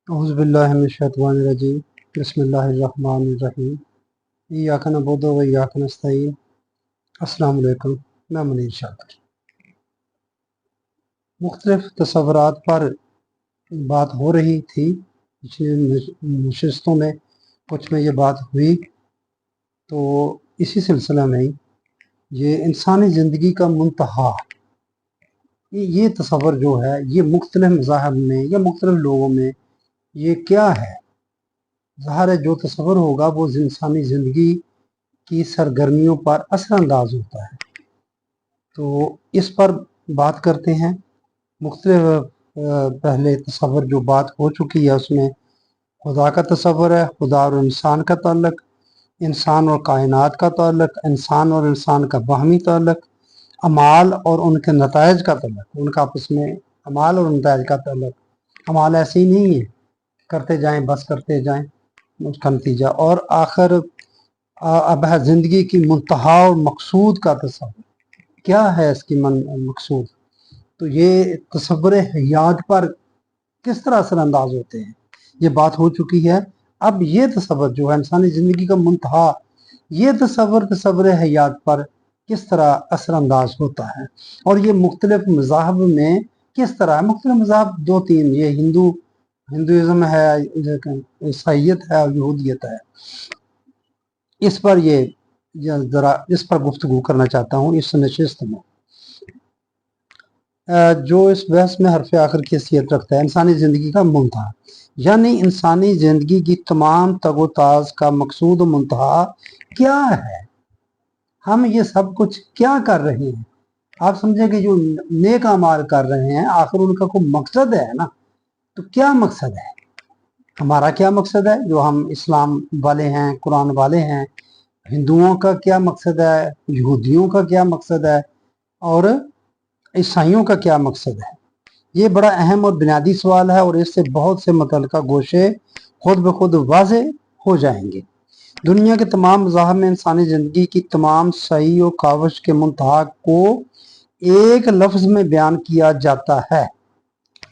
अऊज़ु बिल्लाहि मिनश्शैतानिर्रजीम बिस्मिल्लाहिर्रहमानिर्रहीम इय्याका नअबुदु व इय्याका नस्तईन। अस्सलामु अलैकुम। मैं मुनीर शाकिर। मुख्तलिफ तसव्वुरात पर बात हो रही थी पिछले नशिस्तों में, कुछ में ये बात हुई। तो इसी सिलसिला में ये इंसानी ज़िंदगी का मुंतहा, ये तसव्वुर जो है ये मुख्तलिफ मज़ाहब में या मुख्तलिफ लोगों में ये क्या है। ज़ाहिर है जो तसव्वुर होगा वो इंसानी ज़िंदगी की सरगर्मियों पर असरअंदाज होता है। तो इस पर बात करते हैं। मुख्तलिफ पहले तसव्वुर जो बात हो चुकी है उसमें खुदा का तसव्वुर है, खुदा और इंसान का ताल्लुक़, इंसान और कायनात का ताल्लुक़, इंसान और इंसान का बाहमी ताल्लुक़, अमाल और उनके नताइज का ताल्लुक़, उनका आपस में अमाल और नताइज का ताल्लुक़। अमाल ऐसे ही नहीं है करते जाएं बस करते जाएं उसका नतीजा, और आखिर अब है ज़िंदगी की मुंतहा और मकसूद का तसव्वुर, क्या है इसकी मकसूद। तो ये तसव्वुर हयात पर किस तरह असरअंदाज होते हैं ये बात हो चुकी है। अब ये तसव्वुर जो है इंसानी ज़िंदगी का मुंतहा, ये तसव्वुर हयात पर किस तरह असरअंदाज होता है और ये मुख्तलिफ मज़ाहब में किस तरह है। मुख्तलिफ मज़ाहब दो तीन, ये हिंदुइज़्म है, ईसाईयत है और यहूदियत है। इस पर ये ज़रा इस पर गुफ्तगू करना चाहता हूँ इस नशिस्त में। जो इस बहस में हरफ आखिर की हैसियत रखता है, इंसानी ज़िंदगी का मुंतहा, यानी इंसानी ज़िंदगी की तमाम तगोताज का मकसूद मुंतहा क्या है। हम ये सब कुछ क्या कर रहे हैं। आप समझें कि जो नेक अमाल कर रहे हैं आखिर उनका कोई मकसद है ना। तो क्या मकसद है, हमारा क्या मकसद है। जो हम इस्लाम वाले हैं, कुरान वाले हैं, हिंदुओं का क्या मकसद है, यहूदियों का क्या मकसद है और ईसाइयों का क्या मकसद है। ये बड़ा अहम और बुनियादी सवाल है और इससे बहुत से मुतल्लिका गोशे खुद ब खुद वाज़े हो जाएंगे। दुनिया के तमाम मज़ाहब में इंसानी ज़िंदगी की तमाम सही और काविश के मुंतहा को एक लफ्ज़ में बयान किया जाता है।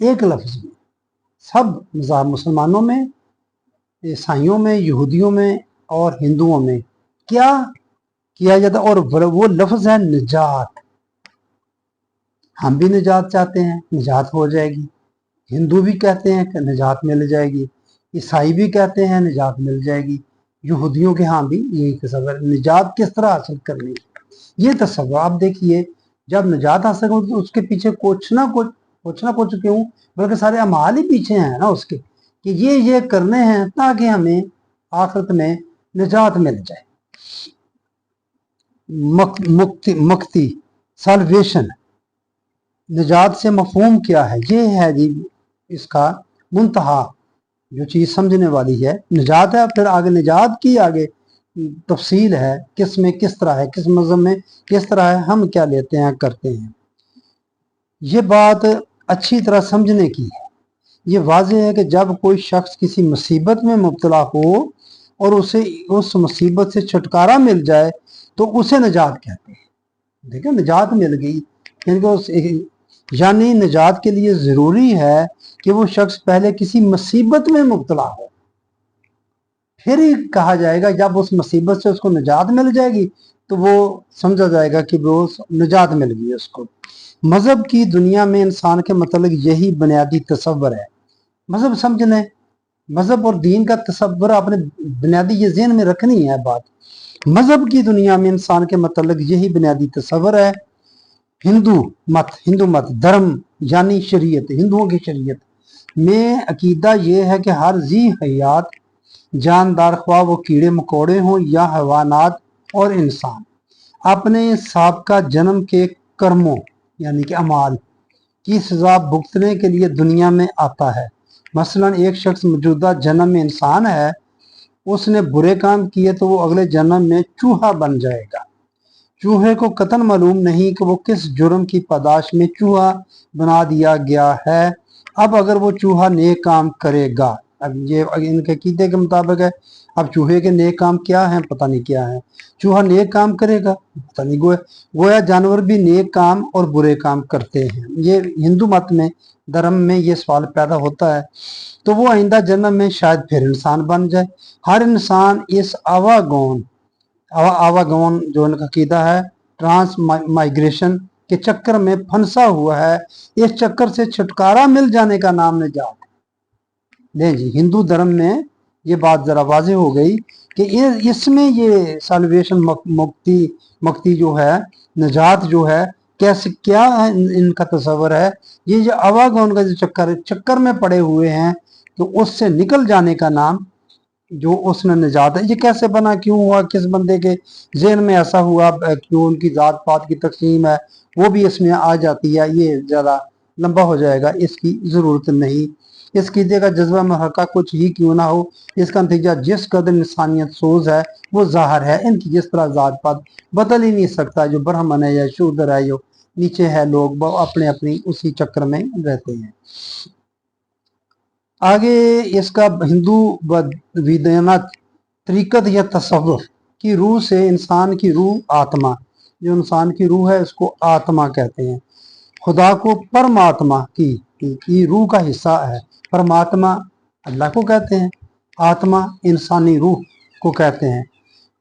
एक लफ्ज़ में सब मज़ाहब, मुसलमानों में, ईसाइयों में, यहूदियों में और हिंदुओं में क्या किया जाता है, और वो लफ्ज़ है निजात। हम भी निजात चाहते हैं, निजात हो जाएगी। हिंदू भी कहते हैं कि निजात मिल जाएगी, ईसाई भी कहते हैं निजात मिल जाएगी, यहूदियों के यहाँ भी यही तसव्वुर, निजात किस तरह हासिल करनी है ये तसव्वुर। आप देखिए जब निजात हासिल हो तो उसके पीछे कुछ ना कुछ क्यों बल्कि सारे अमाल ही पीछे हैं ना उसके, कि ये करने हैं ताकि हमें आखिरत में निजात मिल जाए। मुक्ति साल्वेशन, निजात से मफहूम क्या है, ये है जी इसका मुंतहा। जो चीज़ समझने वाली है निजात है, फिर आगे निजात की आगे तफसील है, किस में किस तरह है, किस मज़हब में किस तरह है, हम क्या लेते हैं करते हैं। ये बात अच्छी तरह समझने की है। ये वाज़ेह है कि जब कोई शख्स किसी मुसीबत में मुब्तला हो और उसे उस मुसीबत से छुटकारा मिल जाए तो उसे निजात कहते हैं। देखिए निजात मिल गई, यानी निजात के लिए ज़रूरी है कि वो शख्स पहले किसी मुसीबत में मुब्तला हो, फिर ही कहा जाएगा जब उस मुसीबत से उसको निजात मिल जाएगी तो वो समझा जाएगा कि वो निजात मिल गई उसको। मज़हब की दुनिया में इंसान के मतलब यही बुनियादी तसव्वुर है। मज़हब समझने, मज़हब और दीन का तसव्वुर अपने बुनियादी ये ज़हन में रखनी है बात। मज़हब की दुनिया में इंसान के मतलब यही बुनियादी तसव्वुर है। हिंदू मत धर्म यानी शरीयत, हिंदुओं की शरीयत में अकीदा ये है कि हर जी हयात जानदार, ख्वाह वो कीड़े मकोड़े हों या हैवानात और इंसान, अपने साबका जन्म के कर्मों यानी कि अमाल की सज़ा भुगतने के लिए दुनिया में आता है। मसलन एक शख्स मौजूदा जन्म में इंसान है, उसने बुरे काम किए तो वो अगले जन्म में चूहा बन जाएगा। चूहे को कतन मालूम नहीं कि वो किस जुर्म की पादाश में चूहा बना दिया गया है। अब अगर वो चूहा नेक काम करेगा اب یہ इनके कीदे के मुताबिक है। अब चूहे के नेक काम क्या हैं, पता नहीं क्या है। चूहा नेक काम करेगा, पता नहीं। गोया जानवर भी नेक काम और बुरे काम करते हैं। ये हिंदू मत में, धर्म में ये सवाल पैदा होता है। तो वो आइंदा जन्म में शायद फिर इंसान बन जाए। हर इंसान इस आवागमन जो इनका अकीदा है, ट्रांस माइग्रेशन के चक्कर में फंसा हुआ है। इस चक्कर से छुटकारा मिल जाने का नाम निजात। नहीं जी, हिंदू धर्म में ये बात जरा वाज़ेह हो गई कि इसमें ये साल्वेशन, मुक्ति जो है, निजात जो है, कैसे क्या है इनका तस्वर है। ये जो आवागमन का जो चक्कर में पड़े हुए हैं, तो उससे निकल जाने का नाम जो उसने निजात है। ये कैसे बना, क्यों हुआ, किस बंदे के जहन में ऐसा हुआ, क्यों उनकी जात पात की तकसीम है, वो भी इसमें आ जाती है। ये ज़्यादा लंबा हो जाएगा, इसकी ज़रूरत नहीं। इस कीदे का जज्बा महका कुछ ही क्यों ना हो, इसका नतीजा जिस कदर इंसानियत सोच है वो ज़ाहिर है। इनकी जिस तरह जात पात बदल ही नहीं सकता, जो ब्राह्मण है या शूद्र है, जो नीचे है, लोग अपने अपनी उसी चक्कर में रहते हैं। आगे इसका हिंदू विद्यानत तरीकत या तसव्वुफ की रूह से इंसान की रूह, आत्मा, जो इंसान की रूह है उसको आत्मा कहते हैं। खुदा को परमात्मा की रूह का हिस्सा है। परमात्मा अल्लाह को कहते हैं, आत्मा इंसानी रूह को कहते हैं,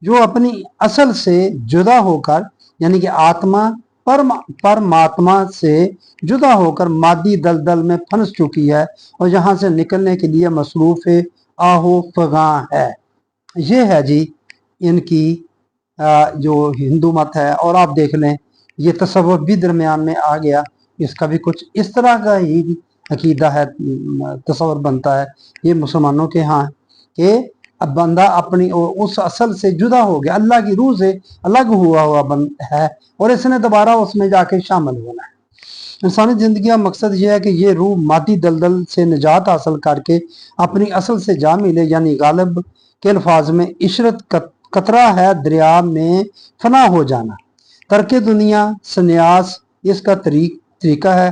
जो अपनी असल से जुदा होकर, यानी कि आत्मा परमात्मा से जुदा होकर मादी दलदल में फंस चुकी है और यहाँ से निकलने के लिए मसरूफ़ आहो फगां है। ये है जी इनकी जो हिंदू मत है। और आप देख लें, ये तसव्वुफ भी दरमियान में आ गया, इसका भी कुछ इस तरह का ही अकीदा है, तस्वर बनता है ये मुसलमानों के यहाँ, कि अब बंदा अपनी उस असल से जुदा हो गया, अल्लाह की रूह से अलग हुआ है, और इसने दोबारा उसमें जाके शामिल होना है। इंसानी ज़िंदगी का मकसद यह है कि ये रूह मादी दलदल से निजात हासिल करके अपनी असल से जा मिले, यानी गालिब के अल्फाज में इशरत कतरा है दरिया में फना हो जाना। तरके दुनिया सन्यास इसका तरीका है।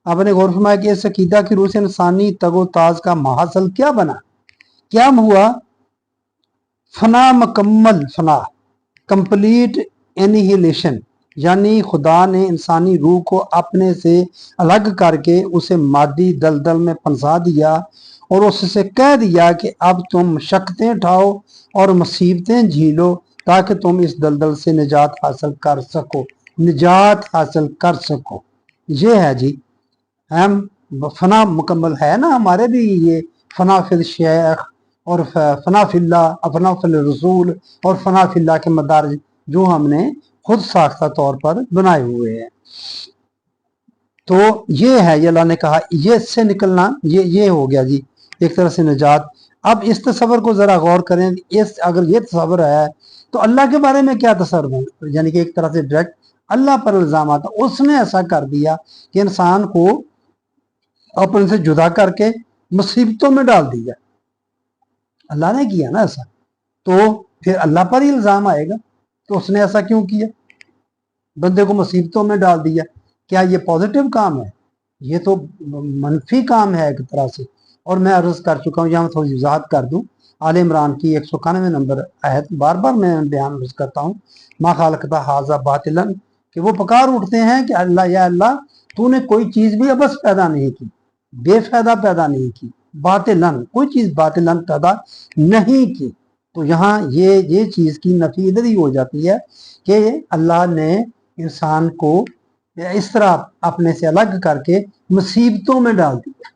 आपने गौर फरमाया कि इस अकीदा की रूह से इंसानी तगोताज का महासल क्या बना, क्या हुआ? फना, मुकम्मल फना, कंप्लीट एनिहिलेशन, यानी खुदा ने इंसानी रूह को अपने से अलग करके उसे मादी दलदल में फंसा दिया और उससे कह दिया कि अब तुम मशक्क़तें उठाओ और मुसीबतें झीलो ताकि तुम इस दलदल से निजात हासिल कर सको, निजात हासिल कर सको। ये है जी, हम फना मुकम्मल है ना, हमारे भी ये फना फिल शेख और फना फिल्ला, फना फिल रसूल और फना फिल्ला के मदार जो हमने खुद साख्ता तौर पर बनाए हुए हैं। तो ये है, ये अल्लाह ने कहा, ये इससे निकलना, ये हो गया जी एक तरह से निजात। अब इस तस्वर को जरा गौर करें, इस अगर ये तस्वर है तो अल्लाह के बारे में क्या तस्वर है, यानी कि एक तरह से डायरेक्ट अल्लाह पर इल्जाम आता, उसने ऐसा कर दिया कि इंसान को अपने से जुदा करके मुसीबतों में डाल दिया। अल्लाह ने किया ना ऐसा, तो फिर अल्लाह पर ही इल्जाम आएगा। तो उसने ऐसा क्यों किया, बंदे को मुसीबतों में डाल दिया? क्या ये पॉजिटिव काम है? ये तो मनफी काम है एक तरह से। और मैं अर्ज कर चुका हूँ, यहाँ थोड़ी वजाहत कर दूँ, आल इमरान की 191 नंबर आयत, बार बार मैं बयान अर्ज करता हूँ, मा खालकता हाजा बातिलन, कि वो पुकार उठते हैं कि अल्लाह, या अल्लाह, तूने कोई चीज़ भी अबस पैदा नहीं की, बेफायदा पैदा नहीं की, बातिलन, कोई चीज़ बातिलन पैदा नहीं की। तो यहाँ ये चीज़ की नफी इधर ही हो जाती है कि अल्लाह ने इंसान को इस तरह अपने से अलग करके मुसीबतों में डाल दिया।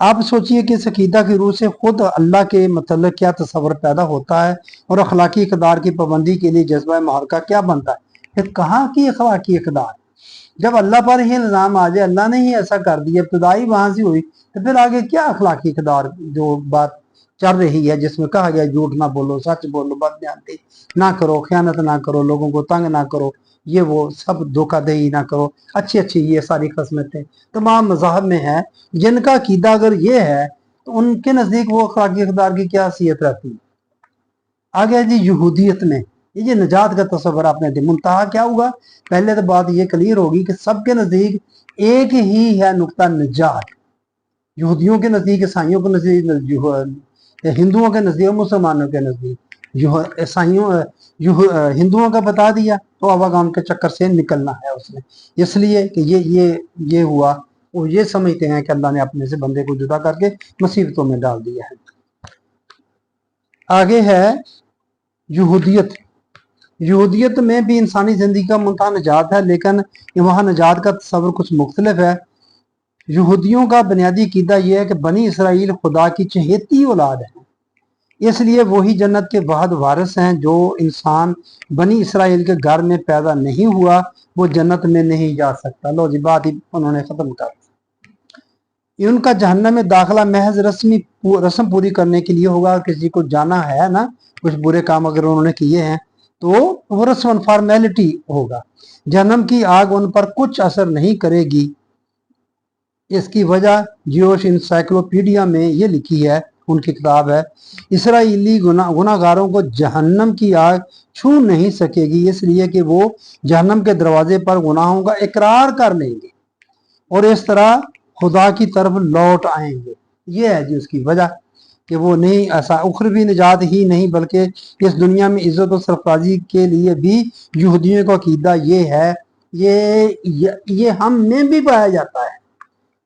आप सोचिए कि इस अकीदा की रूह से खुद अल्लाह के मतलब क्या तस्वर पैदा होता है और अखलाकी इक़दार की पाबंदी के लिए जज्बा महरका क्या बनता है। फिर कहाँ की अखलाकी इक़दार, जब अल्लाह पर ही इल्ज़ाम आ जाए, अल्लाह ने ही ऐसा कर दिया, इब्तदाई वहाँ से हुई, तो फिर आगे क्या अखलाकी इक़दार जो बात चल रही है, जिसमें कहा गया झूठ ना बोलो, सच बोलो, बदबयानी ना करो, ख़यानत ना करो, लोगों को तंग ना करो, ये वो सब धोखाधड़ी ना करो, अच्छी अच्छी ये सारी खसमतें तमाम मज़ाहब में है, जिनका अकीदा अगर ये है तो उनके नज़दीक वो अखलाकी इक़दार की क्या हैसियत रहती है। आगे जी यहूदियत में ये निजात का तस्वर आपने दी, मुंतहा क्या होगा? पहले तो बात ये क्लियर होगी कि सबके नज़दीक एक ही है नुक्ता निजात, यहूदियों के नज़दीक, ईसाइयों के नज़दीक, हिंदुओं के नज़दीक, मुसलमानों के नज़दीक, हिंदुओं का बता दिया तो आवागम के चक्कर से निकलना है उसने, इसलिए कि ये हुआ, वो ये समझते हैं कि अल्लाह ने अपने से बंदे को जुदा करके मुसीबतों में डाल दिया है। आगे है यहूदियत। यहूदियत में भी इंसानी ज़िंदगी का मुंतहा निजात है, लेकिन वहाँ निजात का तस्वर कुछ मुख्तलिफ है। यहूदियों का बुनियादी अकीदा यह है कि बनी इसराइल खुदा की चहेती औलाद है, इसलिए वही जन्नत के वाहिद वारिस हैं। जो इंसान बनी इसराइल के घर में पैदा नहीं हुआ वो जन्नत में नहीं जा सकता। लो जी, बात ही उन्होंने ख़त्म कर दी। उनका जहन्नम में दाखिला महज रस्म पूरी करने के लिए होगा। किसी को जाना है ना, कुछ बुरे काम अगर उन्होंने किए हैं तो वो रस्म फॉर्मेलिटी होगा। जहन्नम की आग उन पर कुछ असर नहीं करेगी। इसकी वजह जियोश इंसाइक्लोपीडिया में ये लिखी है, उनकी किताब है, इसराइली गुनाहगारों को जहन्नम की आग छू नहीं सकेगी, इसलिए कि वो जहन्नम के दरवाजे पर गुनाहों का इकरार कर लेंगे और इस तरह खुदा की तरफ लौट आएंगे। ये है जी उसकी वजह कि वो नहीं, ऐसा उखरवी निजात ही नहीं बल्कि इस दुनिया में इज्जत और सरफराजी के लिए भी यहूदियों का अकीदा ये है। ये हम में भी पाया जाता है।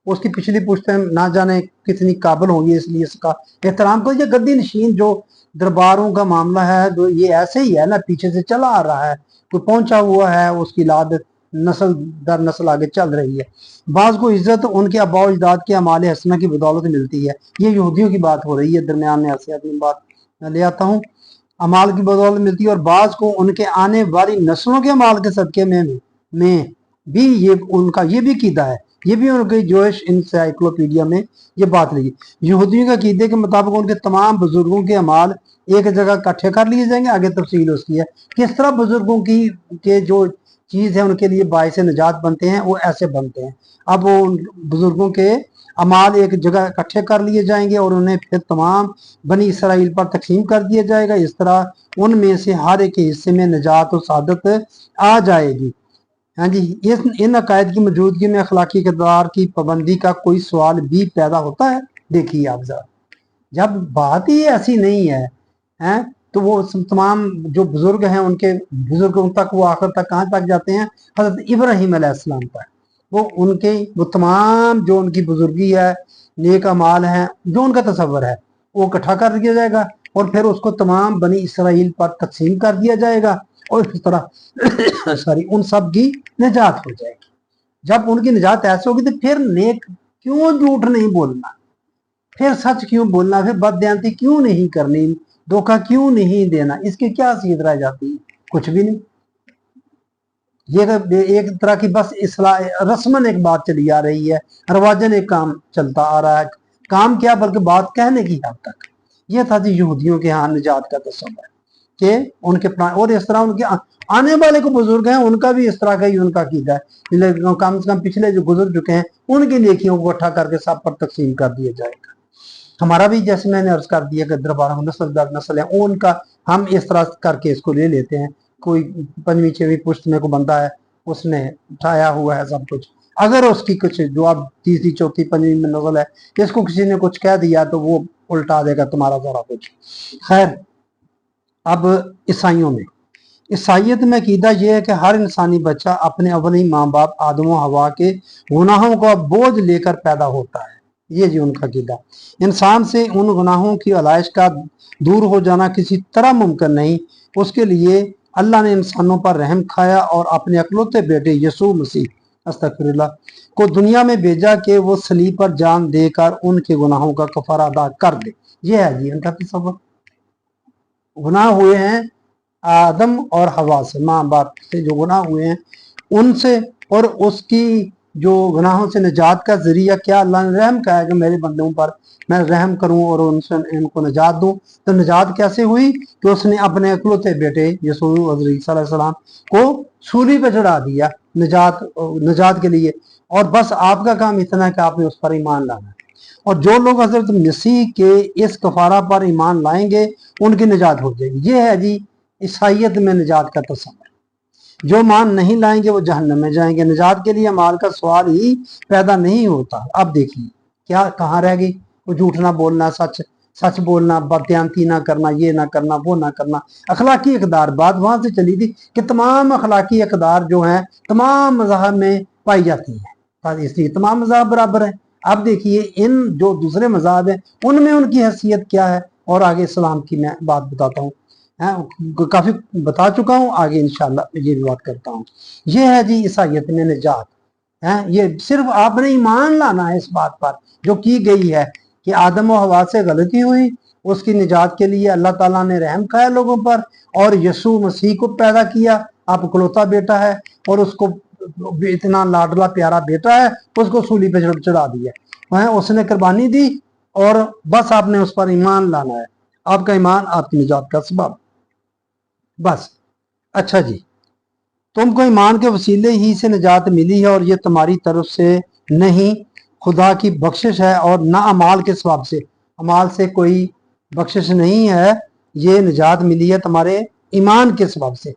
उसकी पिछली पुश्तें ना जाने कितनी काबिल होंगी, इसलिए इसका एहतराम को। ये गद्दी नशीन जो दरबारों का मामला है, जो ये ऐसे ही है ना, पीछे से चला आ रहा है, कोई पहुंचा हुआ है, उसकी लाद नस्ल दर नस्ल आगे चल रही है। बाज को इज्जत उनके आबा अजदाद के अमाल हसना की बदौलत मिलती है। ये यहूदियों की बात हो रही है, दरमियान में ऐसे अपनी बात मैं ले आता हूँ। अमाल की बदौलत मिलती है, और बाज को उनके आने वाली नस्लों के अमाल के सदके में भी ये उनका ये भी कीदा है। ये भी उनके जोश इंसाइक्लोपीडिया में ये बात लगी। यहूदियों के अकीदे के मुताबिक उनके तमाम बुजुर्गों के अमाल एक जगह इकट्ठे कर लिए जाएंगे। आगे तफसील उसकी है, किस तरह बुजुर्गों की के जो चीज़ है उनके लिए बायस निजात बनते हैं, वो ऐसे बनते हैं। अब वो बुजुर्गों के अमाल एक जगह इकट्ठे कर लिए जाएंगे और उन्हें फिर तमाम बनी इसराइल पर तकसीम कर दिया जाएगा। इस तरह उनमें से हर एक हिस्से में निजात और सादत आ जाएगी। हाँ जी, इन अकायद की मौजूदगी में अखलाकी किरदार की पाबंदी का कोई सवाल भी पैदा होता है। देखिए आप जरा, जब बात ही ऐसी नहीं है, हैं तो वो तमाम जो बुजुर्ग हैं उनके बुजुर्गों तक वो आखिर तक कहाँ तक जाते हैं, हज़रत इब्राहीम अलैहिस्सलाम तक। वो तमाम जो उनकी बुजुर्गी है, नेक अमाल हैं, जो उनका तस्वर है, वो इकट्ठा कर दिया जाएगा और फिर उसको तमाम बनी इसराइल पर तकसीम कर दिया जाएगा और इस तरह सॉरी उन सब की निजात हो जाएगी। जब उनकी निजात ऐसे होगी तो फिर नेक क्यों झूठ नहीं बोलना, फिर सच क्यों बोलना, फिर बददयांती क्यों नहीं करनी, धोखा क्यों नहीं देना, इसकी क्या सीध रह जाती है? कुछ भी नहीं। ये एक तरह की बस इसलाह रस्मन एक बात चली आ रही है, रवाजन एक काम चलता आ रहा है। काम क्या बल्कि बात कहने की हद तक। यह था जी यहूदियों के यहाँ निजात का तस्वर कि उनके और इस तरह उनके आने वाले को बुजुर्ग हैं उनका भी इस तरह का ही उनका कीदा है। कम से कम पिछले जो गुजर चुके हैं उनकी नेकियों को इकट्ठा करके सब पर तकसीम कर दिया जाएगा। हमारा भी जैसे मैंने अर्ज कर दिया कि दरबार नस्ल दर नस्ल है, उनका हम इस तरह करके इसको ले लेते हैं। कोई पंजवीं छवीं पुश्त में को बंदा है, उसने उठाया हुआ है सब कुछ, अगर उसकी कुछ जो अब तीसरी चौथी पंजवीं में नस्ल है, इसको किसी ने कुछ कह दिया तो वो उल्टा देगा तुम्हारा सारा कुछ। खैर, अब ईसाइयों में, ईसाइयत में अकीदा यह है कि हर इंसानी बच्चा अपने अवली माँ बाप आदम व हवा के गुनाहों का बोझ लेकर पैदा होता है। ये जी उनका अकीदा। इंसान से उन गुनाहों की आलाइश का दूर हो जाना किसी तरह मुमकिन नहीं। उसके लिए अल्लाह ने इंसानों पर रहम खाया और अपने अकलौते बेटे यसू मसीह अस्तगफिरुल्लाह को दुनिया में भेजा कि वो सलीब पर जान देकर उनके गुनाहों का कफारा अदा कर दे। ये है जी उनका तस्वर। गुनाह हुए हैं आदम और हवा से, माँ बाप से जो गुनाह हुए हैं उनसे, और उसकी जो गुनाहों से निजात का जरिया क्या अल्लाह ने रहम कहा है कि मेरे बंदों पर मैं रहम करूं और उनसे इनको निजात दूं। तो निजात कैसे हुई कि उसने अपने अकलौते बेटे यसू सल्लल्लाहु को सूली पे चढ़ा दिया निजात के लिए, और बस आपका काम इतना है कि आपने उस पर ईमान लाना है। और जो लोग हजरत मसीह के इस कफारा पर ईमान लाएंगे उनकी निजात हो जाएगी। ये है जी ईसाइयत में निजात का तस्वर। जो मान नहीं लाएंगे वो जहन्नम में जाएंगे। निजात के लिए माल का सवाल ही पैदा नहीं होता। अब देखिए क्या कहाँ रह गई? वो झूठ ना बोलना, सच सच बोलना, बदयांती ना करना, ये ना करना, वो ना करना, अखलाकी इकदार। बात वहां से चली थी कि तमाम अखलाकी इकदार जो हैं तमाम मज़हब में पाई जाती हैं, इसलिए तमाम मज़हब बराबर है। अब देखिए इन जो दूसरे मज़हब हैं उनमें उनकी हैसियत क्या है, और आगे इस्लाम की मैं बात बताता हूँ। काफ़ी बता चुका हूँ, आगे इंशाल्लाह ये भी बात करता हूँ। ये है जी ईसाइयत में निजात है। ये सिर्फ आपने ईमान लाना है इस बात पर जो की गई है कि आदम और हवा से गलती हुई, उसकी निजात के लिए अल्लाह ताला ने रहम खाया लोगों पर, और यीशु मसीह को पैदा किया, आप इकलौता बेटा है, और उसको इतना लाडला प्यारा बेटा है, उसको सूली पे चढ़ा दिया है, उसने कुर्बानी दी, और बस आपने उस पर ईमान लाना है। आपका ईमान आपकी निजात का सबब, बस। अच्छा जी, तुमको ईमान के वसीले ही से निजात मिली है, और ये तुम्हारी तरफ से नहीं, खुदा की बख्शिश है, और ना अमाल के सबब से, अमाल से कोई बख्शिश नहीं है, ये निजात मिली है तुम्हारे ईमान के सबब से।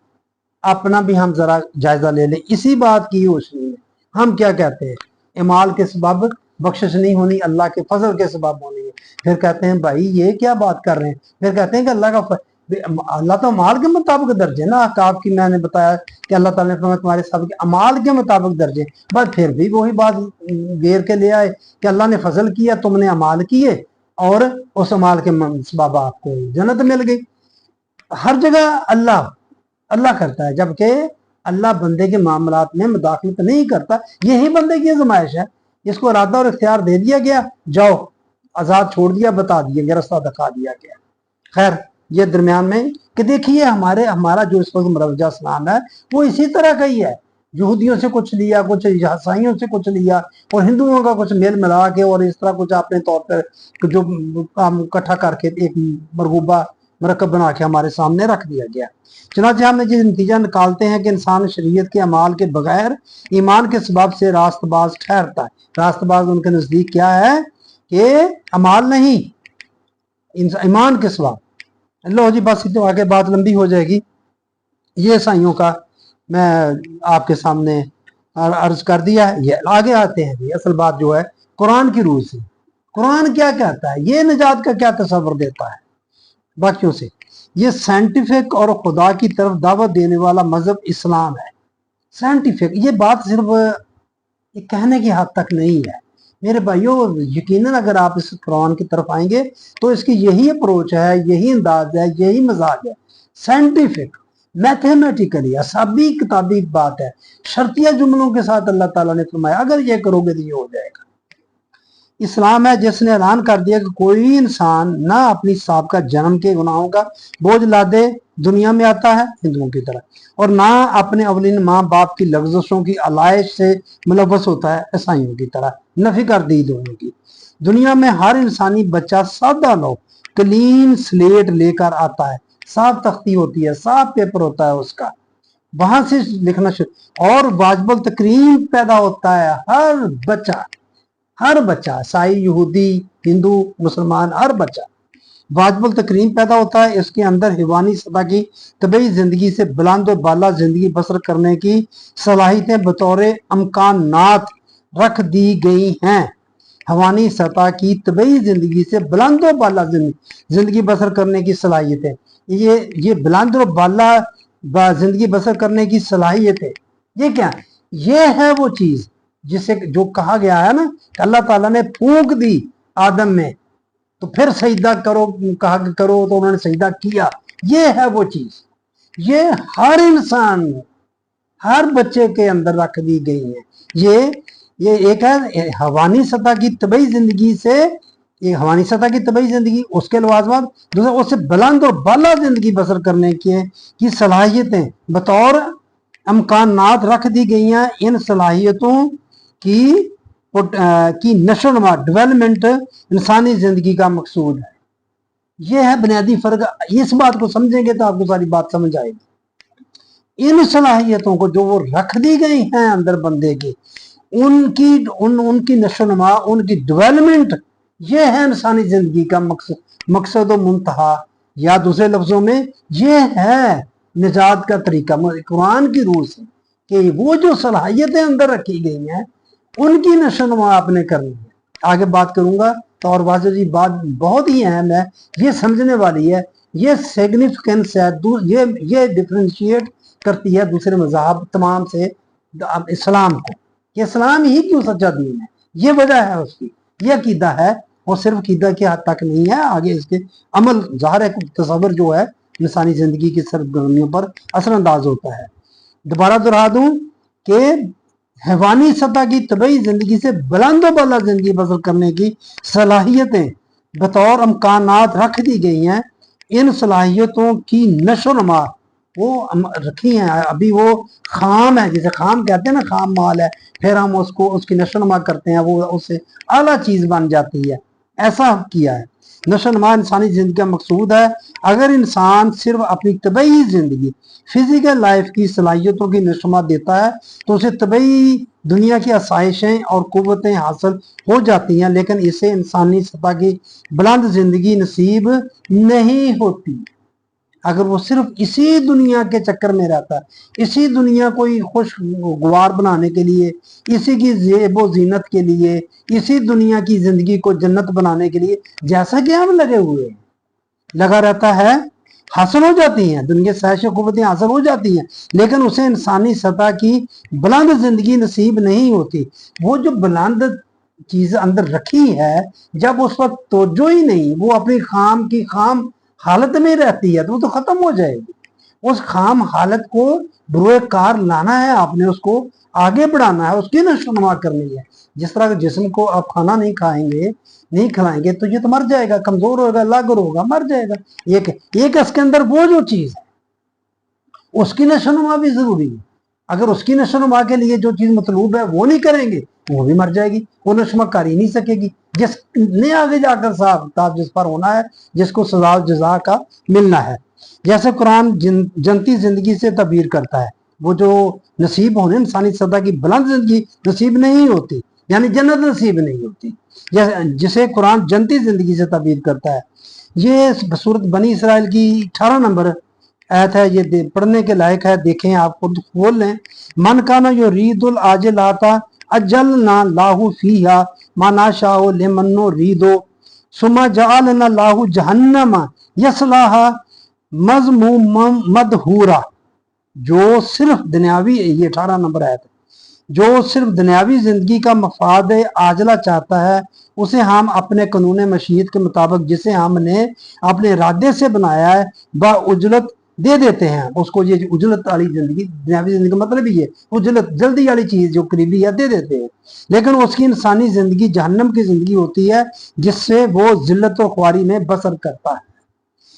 अपना भी हम जरा जायजा ले लें इसी बात की रोशनी में। हम क्या कहते हैं? अमाल के सबब बख्शिश नहीं होनी, अल्लाह के फजल के सबब होनी है। फिर कहते हैं भाई ये क्या बात कर रहे हैं? फिर कहते हैं कि अल्लाह तो अमाल के मुताबिक दर्जे ना, आपकी मैंने बताया कि अल्लाह ताला ने फरमाया तुम्हारे सब के अमाल के मुताबिक दर्जे, बस फिर भी वही बात घेर के ले आए कि अल्लाह ने फजल किया, तुमने अमाल किए, और उस अमाल के सबब आपको जन्नत मिल गई। हर जगह अल्लाह अल्लाह करता है, जबकि अल्लाह बंदे के मामलात में मुदाखलत नहीं करता। यही बंदे की आजमाइश है, इसको इरादा और इख्तियार दे दिया गया, जाओ आजाद छोड़ दिया, बता दिया गया, रास्ता दिखा दिया गया। खैर ये दरमियान में कि देखिए हमारा जो इस वक्त मरवजा इस्लाम है वो इसी तरह का ही है। यहूदियों से कुछ लिया, कुछ ईसाइयों से कुछ लिया, और हिंदुओं का कुछ मेल मिला के, और इस तरह कुछ अपने तौर पर जो काम इकट्ठा करके एक मरगूबा मरकब बना के हमारे सामने रख दिया गया। चुनांचे हम ये नतीजा निकालते हैं कि इंसान शरीयत के अमाल के बगैर ईमान के सबब से रास्तबाज ठहरता है। रास्तबाज उनके नजदीक क्या है कि अमाल नहीं, ईमान के सबब। लो जी बस तो आगे बात लंबी हो जाएगी। ये ईसाइयों का मैं आपके सामने अर्ज कर दिया है। ये आगे आते हैं जी, असल बात जो है कुरान की रूह से। कुरान क्या कहता है, ये निजात का क्या तस्वर देता है बाकियों से। ये साइंटिफिक और खुदा की तरफ दावत देने वाला मजहब इस्लाम है। साइंटिफिक, ये बात सिर्फ कहने की हद तक नहीं है मेरे भाइयों। यकीनन अगर आप इस कुरान की तरफ आएंगे तो इसकी यही अप्रोच है, यही अंदाज है, यही मजाज है। साइंटिफिक, मैथमेटिकली, असाबी किताबी बात है। शर्तिया जुमलों के साथ अल्लाह ताला ने फरमाया अगर ये करोगे तो ये हो जाएगा। इस्लाम है जिसने ऐलान कर दिया कि कोई इंसान ना अपनी साबका जन्म के गुनाहों का बोझ लादे दुनिया में आता है हिंदुओं की तरह, और ना अपने अवलिन माँ बाप की लफ्जों की अलाइश से मुलव्वस होता है ईसाइयों की तरह। नफी कर दी दोनों की। दुनिया में हर इंसानी बच्चा सादा लो क्लीन स्लेट लेकर आता है, साफ तख्ती होती है, साफ पेपर होता है उसका, वहां से लिखना शुरू, और वाजिबुल तकरीम पैदा होता है हर बच्चा, ईसाई, यहूदी, हिंदू, मुसलमान, हर बच्चा वाजिबुल तकरीम पैदा होता है। इसके अंदर हिवानी सतह की तबई जिंदगी से बुलंद और बाला जिंदगी बसर करने की सलाहियतें बतौर अमकानात रख दी गई हैं। हवानी सतह की तबई जिंदगी से बुलंद और बाला जिंदगी बसर करने की सलाहियतें, ये बुलंद और बाला जिंदगी बसर करने की सलाहियतें, ये क्या है? ये है वो चीज जिसे जो कहा गया है ना, अल्लाह ताला ने फूंक दी आदम में, तो फिर सजदा करो कहा करो तो उन्होंने सजदा किया। ये है वो चीज, ये हर इंसान हर बच्चे के अंदर रख दी गई है। ये एक है हवानी सतह की तबई जिंदगी से, ये हवानी सतह की तबई जिंदगी, उसके लवाजमात, दूसरा उससे बुलंद और बाला जिंदगी बसर करने की सलाहियतें बतौर अमकानात रख दी गई हैं। इन सलाहियतों की नशोनुमा डेवलपमेंट इंसानी जिंदगी का मकसूद है। यह है बुनियादी फर्क। इस बात को समझेंगे तो आपको सारी बात समझ आएगी। इन सलाहियतों को जो वो रख दी गई हैं अंदर बंदे की, उनकी नशोनुमा, उनकी डेवलपमेंट, ये है इंसानी जिंदगी का मकसद और मुंतहा, या दूसरे लफ्जों में ये है निजात का तरीका कुरान की रूह से, कि वो जो सलाहियतें अंदर रखी गई हैं उनकी नशोनुमा आपने करनी है। आगे बात करूंगा। तो और वाजह जी बात बहुत ही अहम है, ये समझने वाली है, ये सिग्निफिकेंस है, ये डिफ्रेंशिएट करती है दूसरे मज़हब तमाम से इस्लाम को, कि इस्लाम ही क्यों सच्चा दीन है, ये वजह है उसकी, ये अकीदा है। और सिर्फ अकीदा के हद तक नहीं है, आगे इसके अमल ज़ाहिर है, तसव्वुर जो है इंसानी ज़िंदगी की सरगर्मियों पर असरअंदाज होता है। दोबारा दोहरा दूं कि हैवानी सतह की तबई ज़िंदगी से बुलंद बाला ज़िंदगी बसर करने की सलाहियतें बतौर अमकानात रख दी गई हैं। इन सलाहियतों की नशो नमा वो रखी हैं, अभी वो खाम है, जिसे खाम कहते हैं ना, खाम माल है, फिर हम उसको उसकी नशो नमा करते हैं, वो उससे आला चीज़ बन जाती है, ऐसा किया है। नशो नमा इंसानी ज़िंदगी का मकसूद है। अगर इंसान सिर्फ अपनी तबई ज़िंदगी फिजिकल लाइफ की सलाहियतों की नशो देता है तो उसे तबई दुनिया की आसाइशें और कुव्वतें हासिल हो जाती हैं, लेकिन इसे इंसानी सतह की बुलंद ज़िंदगी नसीब नहीं होती। अगर वो सिर्फ इसी दुनिया के चक्कर में रहता है, इसी दुनिया को ही खुशगवार बनाने के लिए, इसी की ज़ेबो ज़ीनत के लिए, इसी दुनिया की ज़िंदगी को जन्नत बनाने के लिए जैसा कि हम लगे हुए हैं, लगा रहता है, हासिल हो जाती हैं, दुनिया सैश कुव्वतें हासिल हो जाती हैं, लेकिन उसे इंसानी सतह की बुलंद ज़िंदगी नसीब नहीं होती। वो जो बुलंद चीज़ अंदर रखी है, जब उस पर तवज्जो ही नहीं, वो अपनी खाम की खाम हालत में रहती है, तो वो तो ख़त्म हो जाएगी। उस खाम हालत को बुरे कार लाना है आपने, उसको आगे बढ़ाना है, उसकी नशोनुमा करनी है। जिस तरह जिस्म को आप खाना नहीं खाएंगे, नहीं खिलाएंगे तो ये तो मर जाएगा, कमजोर होगा, लागर होगा, मर जाएगा। एक इसके अंदर वो जो चीज़ है उसकी नशोनुमा भी जरूरी है। अगर उसकी नशोनुमा के लिए जो चीज़ मतलूब है वो नहीं करेंगे वो भी मर जाएगी, वो नशोनुमा कर ही नहीं सकेगी। जिसने आगे जाकर साहब जिस पर होना है, जिसको सजा जजा का मिलना है। जैसे कुरान जनती जिंदगी से तबीर करता है, वो जो नसीब होने इंसानी सतह की बुलंद जिंदगी नसीब नहीं होती, यानी जन्नत नसीब नहीं होती, जिसे कुरान जनती जिंदगी से तबीर करता है। ये सूरत बनी इसराइल की 18 नंबर आयत है, ये पढ़ने के लायक है, देखें, आप खुद खोल लें। मन काना यो रीदुल आजिल आता अजल ना लाहू फीहा माना शाह लेमनो रीदो सुमा जाल ना लाहू जहन्नमा यसलाहा मज़मूम मदहूरा। जो सिर्फ दुनियावी, ये 18 नंबर आयत, जो सिर्फ दुनियावी जिंदगी का मफाद आजला चाहता है उसे हम अपने कानून मशीयत के मुताबिक, जिसे हमने अपने इरादे से बनाया है, व उजलत दे देते हैं उसको। ये उजलत वाली जिंदगी, दुनियावी जिंदगी का मतलब ही है उजलत, जल्दी वाली चीज जो करीबी है दे देते हैं। लेकिन उसकी इंसानी जिंदगी जहन्नम की जिंदगी होती है, जिससे वो जिल्लत और ख्वारी में बसर करता है।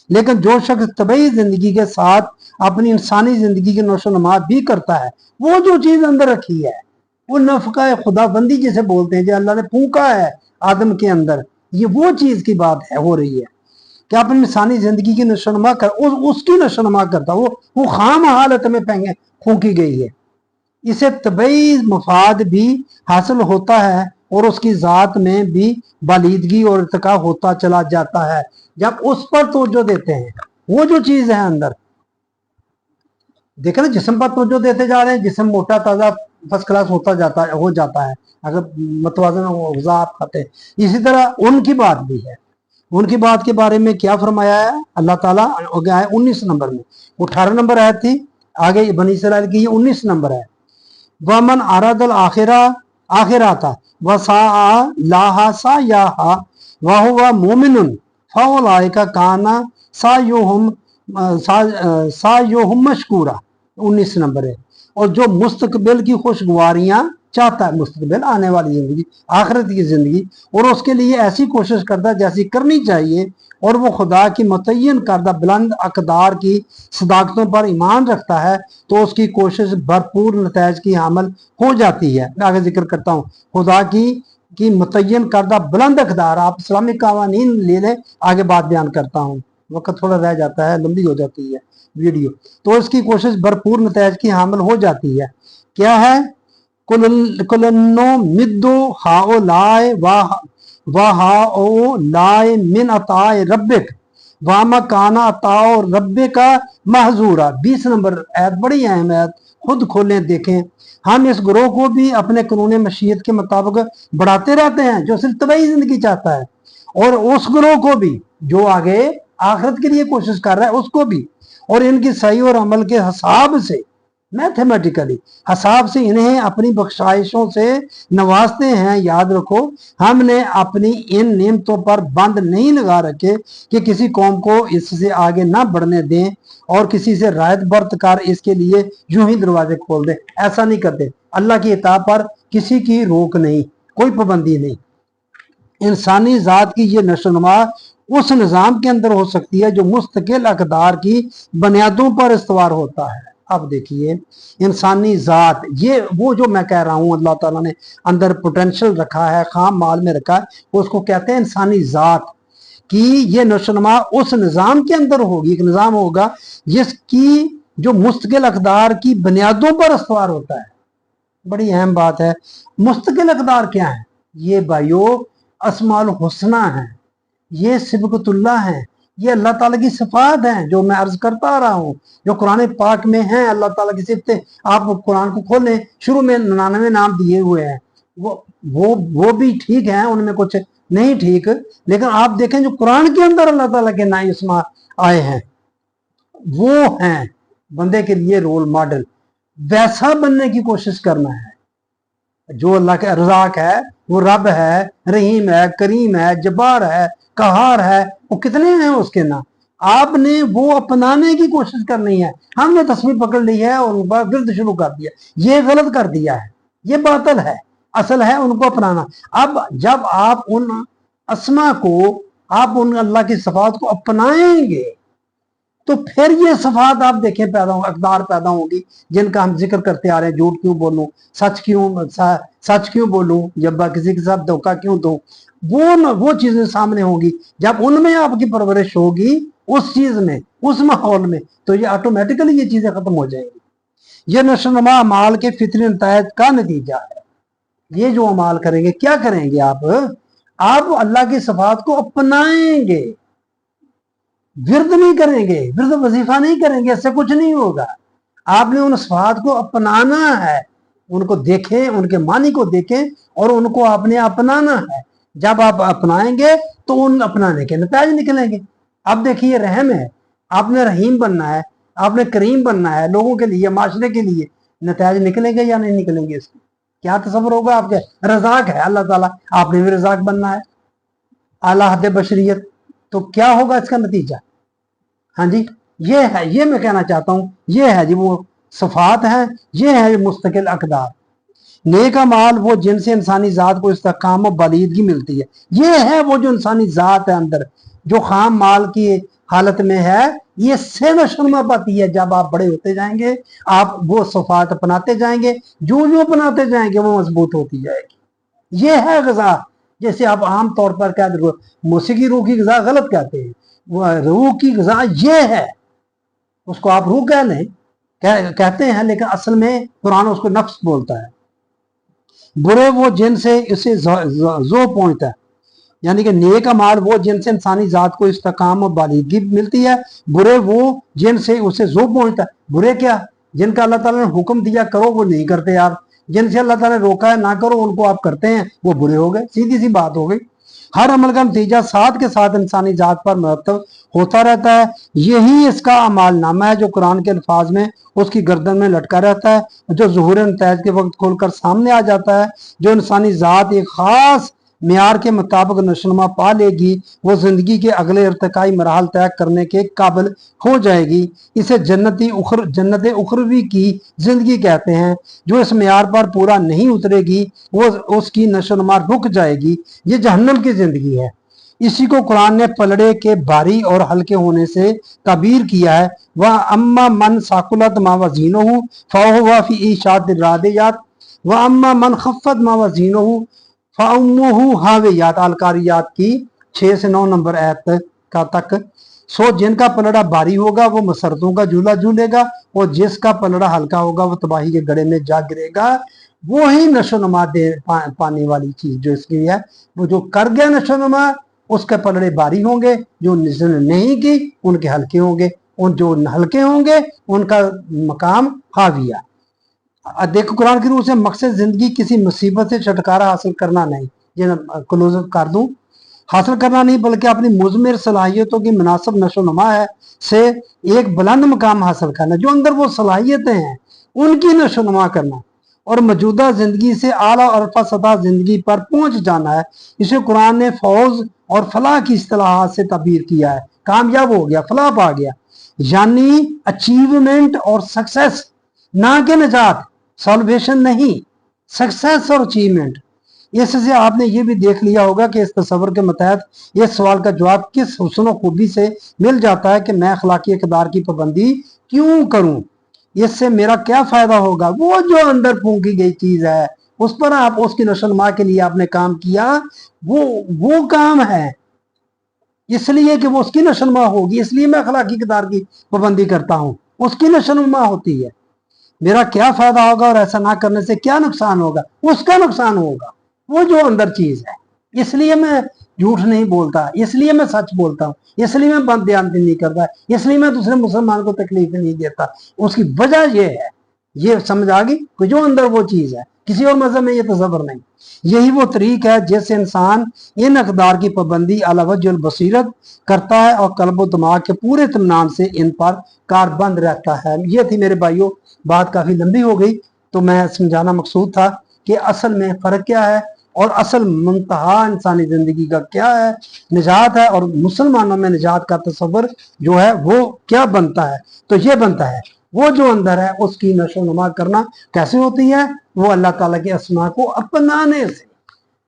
लेकिन जो शख्स तबई जिंदगी के साथ अपनी इंसानी जिंदगी की नशोनुमा भी करता है, वो जो चीज अंदर रखी है, वो नफका खुदाबंदी जिसे बोलते हैं, जो अल्लाह ने फूंका है आदम के अंदर, ये वो चीज की बात है, हो रही है कि अपनी इंसानी जिंदगी की नशोनुमा कर, उसकी नशोनुमा करता, वो खाम हालत में फूंकी गई है। इसे तबई मफाद भी हासिल होता है और उसकी ज़ात में भी बालिदगी और इर्तिका होता चला जाता है जब उस पर तवज्जो देते हैं। वो जो चीज़ है अंदर, देखे ना, जिस्म पर तवज्जो देते जा रहे हैं, जिस्म मोटा ताज़ा फर्स्ट क्लास हो जाता है अगर मतवाज़न ग़िज़ा आप खाते हैं। इसी तरह उनकी बात भी है। उनकी बात के बारे में क्या फरमाया है अल्लाह ताला, हो गया है 19 नंबर में, 18 नंबर आयत थी, आगे बनी इसराइल की ये 19 नंबर है। वमन आरादल आखिरा था वसा लाहा सा याहा वाहुवा मोमिनुन फौलाइका काना सायोहुम मशकूरा, 19 नंबर है। और जो मुस्तकबिल की खुशगवारियां चाहता है, मुस्तकबिल आने वाली जिंदगी, आखिरत की जिंदगी, और उसके लिए ऐसी कोशिश करता है जैसी करनी चाहिए, और वो खुदा की मुतय्यन करदा बुलंद अकदार की सदाकतों पर ईमान रखता है, तो उसकी कोशिश भरपूर नतज की हामिल हो जाती है। मैं आगे जिक्र करता हूँ खुदा की मुतय्यन करदा बुलंद अकदार। आप इस्लामिक कावानीन ले लें, आगे बात बयान करता हूँ, वक्त थोड़ा रह जाता है, लंबी हो जाती है वीडियो, तो इसकी कोशिश भरपूर नतज की हामिल हो जाती है। क्या है? कुलन्नो मिद्दो हाओ लाए वाहाओ लाए मिन अताए रब्बिक वामा काना अताओ रब्बे का महजूरा। 20 नंबर आयत बड़ी अहम आयत, खुद खोलें देखें। हम इस ग्रोह को भी अपने कानून मशीयत के मुताबिक बढ़ाते रहते हैं जो सिर्फ तबाही जिंदगी चाहता है, और उस ग्रोह को भी जो आगे आखिरत के लिए कोशिश कर रहा है उसको भी, और इनकी सही और अमल के हिसाब से, मैथमेटिकली हिसाब से इन्हें अपनी बख्शाइशों से नवाजते हैं। याद रखो, हमने अपनी इन नियमतों पर बंद नहीं लगा रखे कि किसी कौम को इससे आगे ना बढ़ने दें और किसी से रायत बर्त कर इसके लिए यूं ही दरवाजे खोल दें। ऐसा नहीं करते। अल्लाह की इताअत पर किसी की रोक नहीं, कोई पाबंदी नहीं। इंसानी ज़ात की ये नशोनुमा उस निज़ाम के अंदर हो सकती है जो मुस्तकिल अक़दार की बुनियादों पर इस्तवार होता है। अब देखिए, इंसानी ज़ात, ये वो जो मैं कह रहा हूँ अल्लाह ताला ने अंदर पोटेंशियल रखा है, खाम माल में रखा है, उसको कहते हैं इंसानी ज़ात की ये नशोनुमा उस निज़ाम के अंदर होगी। एक निज़ाम होगा जिसकी जो मुस्तकिल अक़दार की बुनियादों पर इस्तवार होता है। बड़ी अहम बात है। मुस्तकिल अक़दार क्या है? ये भाइयों अस्माउल हुस्ना है, ये सिबगतुल्लाह है, ये अल्लाह ताला की सिफात हैं जो मैं अर्ज करता आ रहा हूँ, जो कुरान पाक में है। अल्लाह ताला की सिफतें आप कुरान को खोलें, शुरू में 99 नाम दिए हुए हैं, वो भी ठीक है, उनमें कुछ नहीं ठीक, लेकिन आप देखें जो कुरान के अंदर अल्लाह ताला के नाम इसमें आए हैं वो हैं बंदे के लिए रोल मॉडल। वैसा बनने की कोशिश करना है। जो अल्लाह का रज़ाक है, वो रब है, रहीम है, करीम है, जब्बार है, कहार है, वो कितने हैं उसके नाम। आपने वो अपनाने की कोशिश करनी है। हमने तस्वीर पकड़ ली है और गिरद शुरू कर दिया, ये गलत कर दिया है, ये बातिल है। असल है उनको अपनाना। अब जब आप उन अस्मा को, आप उन अल्लाह की सिफात को अपनाएंगे तो फिर ये सफात आप देखें पैदा हो, अकदार पैदा होगी जिनका हम जिक्र करते आ रहे हैं। झूठ क्यों बोलूं, सच क्यों बोलूं, जब किसी के साथ धोखा क्यों दूं, वो चीजें सामने होगी। जब उनमें आपकी परवरिश होगी, उस चीज में, उस माहौल में, तो ये ऑटोमेटिकली ये चीजें खत्म हो जाएंगी। ये नशोनुमा अमाल के फितरी नतायज का नतीजा है। ये जो अमाल करेंगे, क्या करेंगे आप अल्लाह की सिफात को अपनाएंगे, विरद नहीं करेंगे, विरद वजीफा नहीं करेंगे, इससे कुछ नहीं होगा। आपने उन सिफात को अपनाना है, उनको देखें, उनके मानी को देखें और उनको आपने अपनाना है। जब आप अपनाएंगे तो उन अपनाने के नतीजे निकलेंगे। अब देखिए, रहम है, आपने रहीम बनना है, आपने करीम बनना है, लोगों के लिए, माशरे के लिए, नतीजे निकलेंगे या नहीं निकलेंगे? इसके क्या तस्वर होगा आपके? रज़ाक है अल्लाह ताला, आपने भी रज़ाक बनना है, आला हद बशरियत, तो क्या होगा इसका नतीजा? हाँ जी, ये है, ये मैं कहना चाहता हूँ, ये है जी वो सफात है, ये है मुस्तकिल अकदार। नेक अमाल वो जिनसे इंसानी ज़ात को इस्तेकाम और बलीदगी मिलती है। ये है वो जो इंसानी ज़ात है अंदर, जो खाम माल की हालत में है, ये से नशोनुमा पाती है। जब आप बड़े होते जाएंगे, आप वो सफात अपनाते जाएंगे, जो जो अपनाते जाएंगे वो मजबूत होती जाएगी। ये है गज़ा। जैसे आप आम तौर पर क्या मौसीकी रूह की गज़ा गलत कहते हैं, रूह की गज़ा ये है, उसको आप रूह कह लें, कहते हैं, लेकिन असल में कुरान उसको नफ्स बोलता है। बुरे वो जिनसे इसे जो पहुंचता है, यानी कि नेक अमाल वो जिनसे इंसानी ज़ात को इस्तेकाम और बालिगी मिलती है। बुरे वो जिनसे उसे जो पहुंचता है। बुरे क्या? जिनका अल्लाह ताला ने हुक्म दिया करो वो नहीं करते आप, जिनसे अल्लाह ताला ने रोका है ना करो उनको आप करते हैं, वो बुरे हो गए। सीधी सी बात हो गई। हर अमल का नतीजा साथ के साथ इंसानी ज़ात पर मरतब होता रहता है। यही इसका अमाल नामा है जो कुरान के अल्फाज में उसकी गर्दन में लटका रहता है, जो ज़ुहूर नताइज के वक्त खोलकर सामने आ जाता है। जो इंसानी ज़ात एक खास मियार के मुताबिक नशोनुमा पा लेगी, वो जिंदगी के अगले इर्तिकाई मराहल तय करने के काबिल हो जाएगी। इसे जन्नत उखरवी की जिंदगी कहते हैं। जो इस मियार पर पूरा नहीं उतरेगी, वो उसकी नशोनुमा रुक जाएगी। ये जहन्नम की जिंदगी है। इसी को कुरान ने पलड़े के भारी और हल्के होने से ताबीर किया है। वह अम्मा मन साकुलत मावजीनहु फहुवा फी ईशाद रादियात व अम्मा मन खफ्फत मावजीनहु फाउम्मुहु हावियात। अलकारियात की 6 से 9 नंबर आयत का तक। सो जिनका पलड़ा भारी होगा वो मसरतों का झूला झूलेगा, और जिसका पलड़ा हल्का होगा वो तबाही के गड़े में जा गिरेगा। वो ही नशोनुमा पाने वाली चीज जो इसकी है, वो जो कर गया नशोनुमा उसके पलड़े भारी होंगे, जो नहीं की उनके हल्के होंगे, उन जो हल्के होंगे उनका मकाम हाविया। देखो कुरान की रूह से मकसद जिंदगी किसी मुसीबत से छुटकारा हासिल करना नहीं, ये क्लोज कर दूं, हासिल करना नहीं बल्कि अपनी मुजमिर सलाहियतों की मुनासिब नशोनुमा है से एक बुलंद मकाम हासिल करना, जो अंदर वो सलाहियतें हैं उनकी नशोनुमा करना और मौजूदा जिंदगी से आला और अरफा सतह जिंदगी पर पहुंच जाना है। इसे कुरान ने फौज और फलाह की इस्तिलाहात से तबीर किया है, कामयाब हो गया, फलाह पा गया, यानी अचीवमेंट और सक्सेस, ना कि नजात, सॉल्वेशन नहीं, सक्सेस और अचीवमेंट। इससे आपने ये भी देख लिया होगा कि इस तस्वर के मतहत इस सवाल का जवाब किस हुस्न खूबी से मिल जाता है कि मैं अखलाकी इक़दार की पाबंदी क्यों करूं, इससे मेरा क्या फायदा होगा। वो जो अंदर फूंकी गई चीज है उस पर आप उसकी नशोनुमा के लिए आपने काम किया, वो काम है, इसलिए कि वो उसकी नशोनुमा होगी, इसलिए मैं अखलाकी इक़दार की पाबंदी करता हूं, उसकी नशोनुमा होती है। मेरा क्या फायदा होगा और ऐसा ना करने से क्या नुकसान होगा, उसका नुकसान होगा, वो जो अंदर चीज है। इसलिए मैं झूठ नहीं बोलता, इसलिए मैं सच बोलता हूँ, इसलिए मैं बदबयानी नहीं करता, इसलिए मैं दूसरे मुसलमान को तकलीफ नहीं देता। उसकी वजह यह है, ये समझ आ गई कि जो अंदर वो चीज है, किसी और मजहब में ये तसव्वुर नहीं। यही वो तरीक है जिससे इंसान इन अक़दार की पाबंदी अला वजहुल बसीरत करता है और कल्ब व दिमाग के पूरे इत्मीनान से इन पर कारबंद रहता है। ये थी मेरे भाइयों, बात काफी लंबी हो गई, तो मैं समझाना मकसूद था कि असल में फर्क क्या है और असल मुंतहा इंसानी जिंदगी का क्या है, निजात है, और मुसलमानों में निजात का तस्वर जो है वो क्या बनता है। तो ये बनता है वो जो अंदर है उसकी नशोनुमा करना। कैसे होती है? वो अल्लाह ताला के अस्मा को अपनाने से,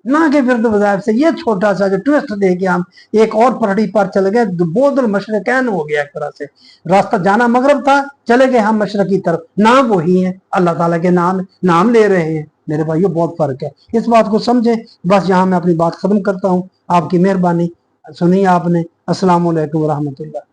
ना के विरुद्ध वज़ाइफ से। ये छोटा सा जो ट्विस्ट दे के हम एक और पटड़ी पर चले गए, बोदुल मशरिकैन हो गया, एक तरह से रास्ता जाना मगरब था, चले गए हम मशरक की तरफ। नाम वही है, अल्लाह ताला के नाम ले रहे हैं। मेरे भाइयों बहुत फर्क है, इस बात को समझे। बस यहाँ मैं अपनी बात खत्म करता हूँ, आपकी मेहरबानी, सुनिए आपने। अस्सलाम वालेकुम व रहमतुल्लाह।